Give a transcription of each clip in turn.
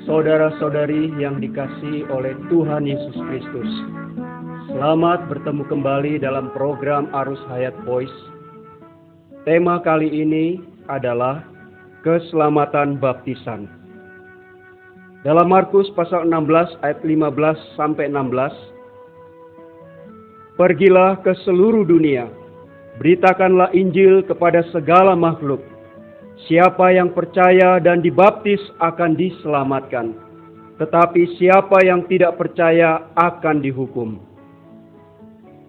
Saudara-saudari yang dikasihi oleh Tuhan Yesus Kristus, selamat bertemu kembali dalam program Arus Hayat Voice. Tema kali ini adalah keselamatan baptisan. Dalam Markus pasal 16 ayat 15 sampai 16, pergilah ke seluruh dunia, beritakanlah Injil kepada segala makhluk. Siapa yang percaya dan dibaptis akan diselamatkan, tetapi siapa yang tidak percaya akan dihukum.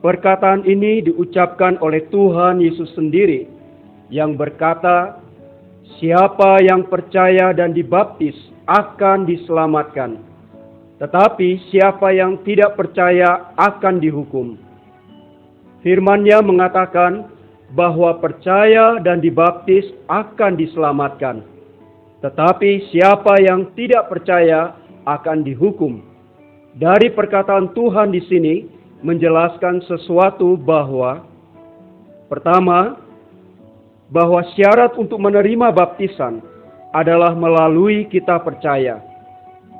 Perkataan ini diucapkan oleh Tuhan Yesus sendiri yang berkata, siapa yang percaya dan dibaptis akan diselamatkan, tetapi siapa yang tidak percaya akan dihukum. Firman-Nya mengatakan bahwa percaya dan dibaptis akan diselamatkan, tetapi siapa yang tidak percaya akan dihukum. Dari perkataan Tuhan di sini menjelaskan sesuatu bahwa, pertama, bahwa syarat untuk menerima baptisan adalah melalui kita percaya.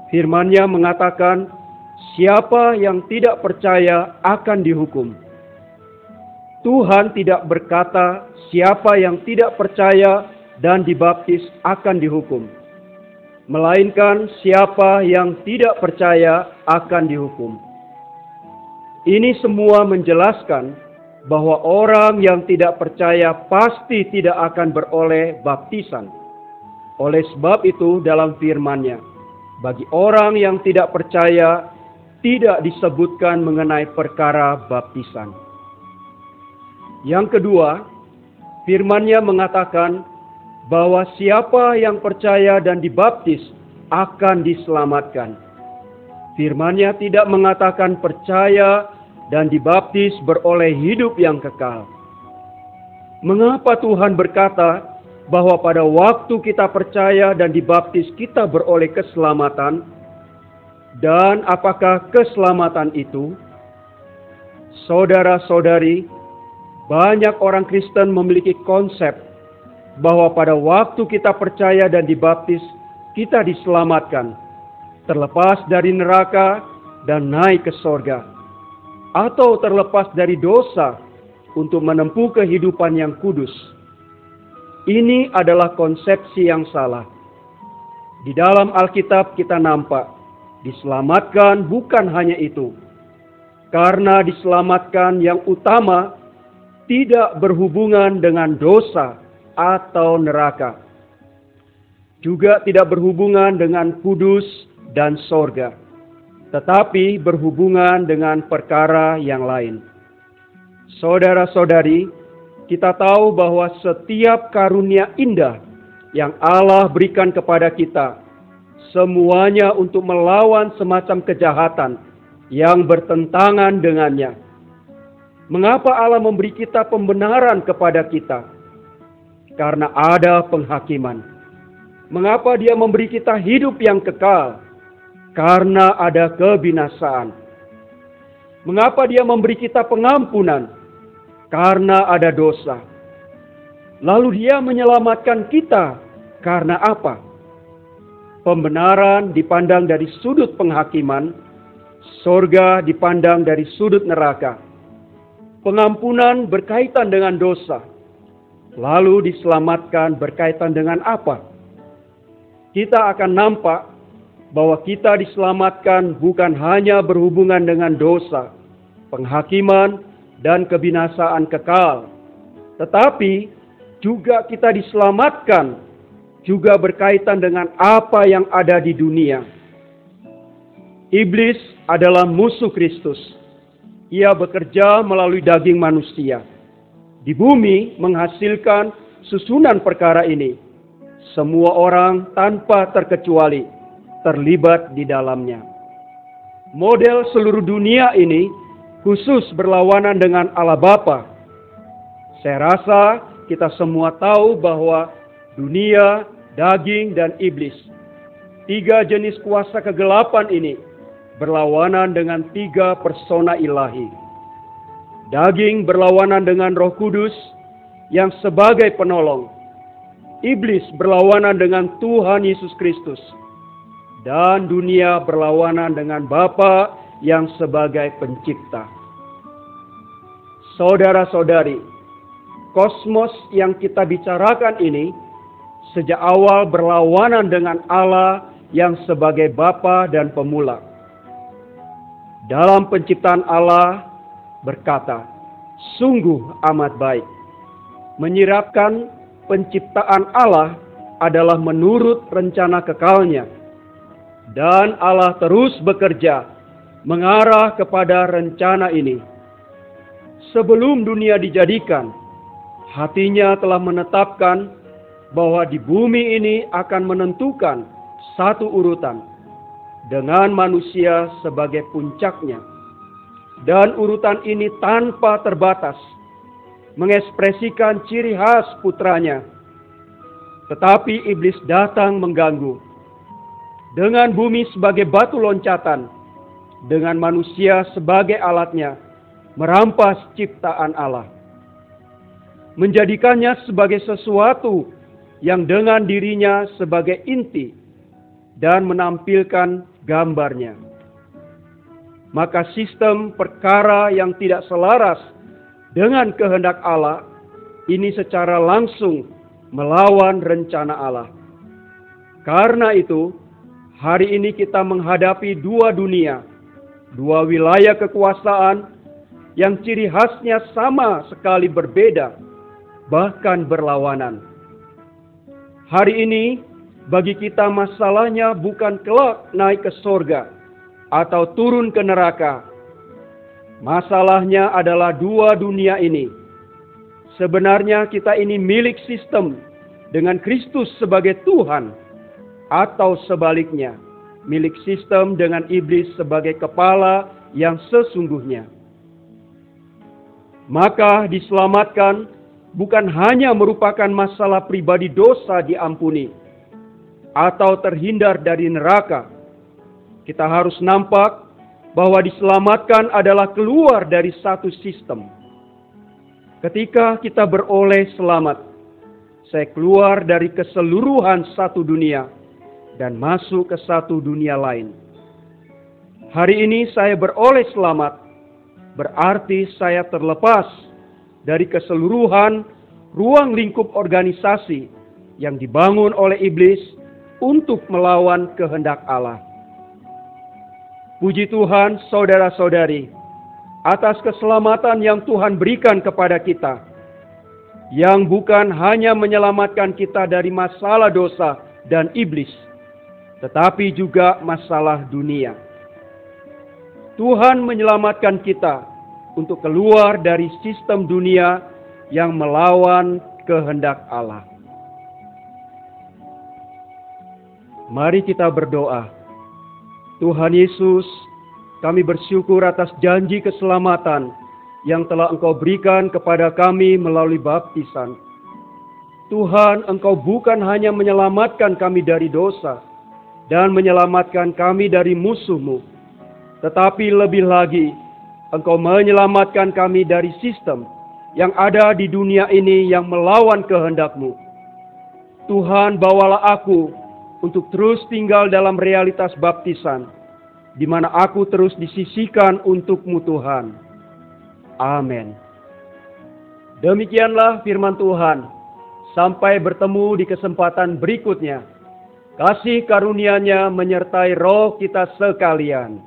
Firman-Nya mengatakan, siapa yang tidak percaya akan dihukum. Tuhan tidak berkata siapa yang tidak percaya dan dibaptis akan dihukum, melainkan siapa yang tidak percaya akan dihukum. Ini semua menjelaskan bahwa orang yang tidak percaya pasti tidak akan beroleh baptisan. Oleh sebab itu dalam firman-Nya, bagi orang yang tidak percaya tidak disebutkan mengenai perkara baptisan. Yang kedua, firman-Nya mengatakan bahwa siapa yang percaya dan dibaptis akan diselamatkan. Firman-Nya tidak mengatakan percaya dan dibaptis beroleh hidup yang kekal. Mengapa Tuhan berkata bahwa pada waktu kita percaya dan dibaptis kita beroleh keselamatan? Dan apakah keselamatan itu? Saudara-saudari, banyak orang Kristen memiliki konsep bahwa pada waktu kita percaya dan dibaptis, kita diselamatkan, terlepas dari neraka dan naik ke sorga, atau terlepas dari dosa untuk menempuh kehidupan yang kudus. Ini adalah konsepsi yang salah. Di dalam Alkitab kita nampak, diselamatkan bukan hanya itu. Karena diselamatkan yang utama tidak berhubungan dengan dosa atau neraka. Juga tidak berhubungan dengan kudus dan sorga, tetapi berhubungan dengan perkara yang lain. Saudara-saudari, kita tahu bahwa setiap karunia indah yang Allah berikan kepada kita, semuanya untuk melawan semacam kejahatan yang bertentangan dengannya. Mengapa Allah memberi kita pembenaran kepada kita? Karena ada penghakiman. Mengapa Dia memberi kita hidup yang kekal? Karena ada kebinasaan. Mengapa Dia memberi kita pengampunan? Karena ada dosa. Lalu Dia menyelamatkan kita karena apa? Pembenaran dipandang dari sudut penghakiman, sorga dipandang dari sudut neraka. Pengampunan berkaitan dengan dosa. Lalu diselamatkan berkaitan dengan apa? Kita akan nampak bahwa kita diselamatkan bukan hanya berhubungan dengan dosa, penghakiman, dan kebinasaan kekal. Tetapi juga kita diselamatkan juga berkaitan dengan apa yang ada di dunia. Iblis adalah musuh Kristus. Ia bekerja melalui daging manusia. Di bumi menghasilkan susunan perkara ini. Semua orang tanpa terkecuali terlibat di dalamnya. Model seluruh dunia ini khusus berlawanan dengan Allah Bapa. Saya rasa kita semua tahu bahwa dunia, daging, dan iblis, tiga jenis kuasa kegelapan ini berlawanan dengan tiga persona ilahi. Daging berlawanan dengan Roh Kudus yang sebagai penolong. Iblis berlawanan dengan Tuhan Yesus Kristus. dan dunia berlawanan dengan Bapa yang sebagai pencipta. Saudara-saudari, kosmos yang kita bicarakan ini sejak awal berlawanan dengan Allah yang sebagai Bapa dan Pemula. Dalam penciptaan Allah berkata, sungguh amat baik. Menyiratkan penciptaan Allah adalah menurut rencana kekalnya. Dan Allah terus bekerja mengarah kepada rencana ini. Sebelum dunia dijadikan, hatinya telah menetapkan bahwa di bumi ini akan menentukan satu urutan dengan manusia sebagai puncaknya. Dan urutan ini tanpa terbatas mengekspresikan ciri khas putranya. Tetapi iblis datang mengganggu. Dengan bumi sebagai batu loncatan, dengan manusia sebagai alatnya, merampas ciptaan Allah. Menjadikannya sebagai sesuatu yang dengan dirinya sebagai inti dan menampilkan gambarnya. Maka sistem perkara yang tidak selaras dengan kehendak Allah ini secara langsung melawan rencana Allah. Karena itu, hari ini kita menghadapi dua dunia, dua wilayah kekuasaan yang ciri khasnya sama sekali berbeda, bahkan berlawanan. Hari ini, bagi kita masalahnya bukan kelak naik ke surga atau turun ke neraka. Masalahnya adalah dua dunia ini. Sebenarnya kita ini milik sistem dengan Kristus sebagai Tuhan, atau sebaliknya, milik sistem dengan iblis sebagai kepala yang sesungguhnya. Maka diselamatkan bukan hanya merupakan masalah pribadi dosa diampuni atau terhindar dari neraka. Kita harus nampak bahwa diselamatkan adalah keluar dari satu sistem. Ketika kita beroleh selamat, saya keluar dari keseluruhan satu dunia dan masuk ke satu dunia lain. Hari ini saya beroleh selamat, berarti saya terlepas dari keseluruhan ruang lingkup organisasi yang dibangun oleh iblis untuk melawan kehendak Allah. Puji Tuhan, saudara-saudari, atas keselamatan yang Tuhan berikan kepada kita, yang bukan hanya menyelamatkan kita dari masalah dosa dan iblis, tetapi juga masalah dunia. Tuhan menyelamatkan kita untuk keluar dari sistem dunia yang melawan kehendak Allah. Mari kita berdoa. Tuhan Yesus, kami bersyukur atas janji keselamatan yang telah Engkau berikan kepada kami melalui baptisan. Tuhan, Engkau bukan hanya menyelamatkan kami dari dosa dan menyelamatkan kami dari musuh-Mu, tetapi lebih lagi, Engkau menyelamatkan kami dari sistem yang ada di dunia ini yang melawan kehendak-Mu. Tuhan, bawalah aku untuk terus tinggal dalam realitas baptisan, di mana aku terus disisihkan untuk-Mu Tuhan. Amin. Demikianlah firman Tuhan. Sampai bertemu di kesempatan berikutnya. Kasih karunia-Nya menyertai roh kita sekalian.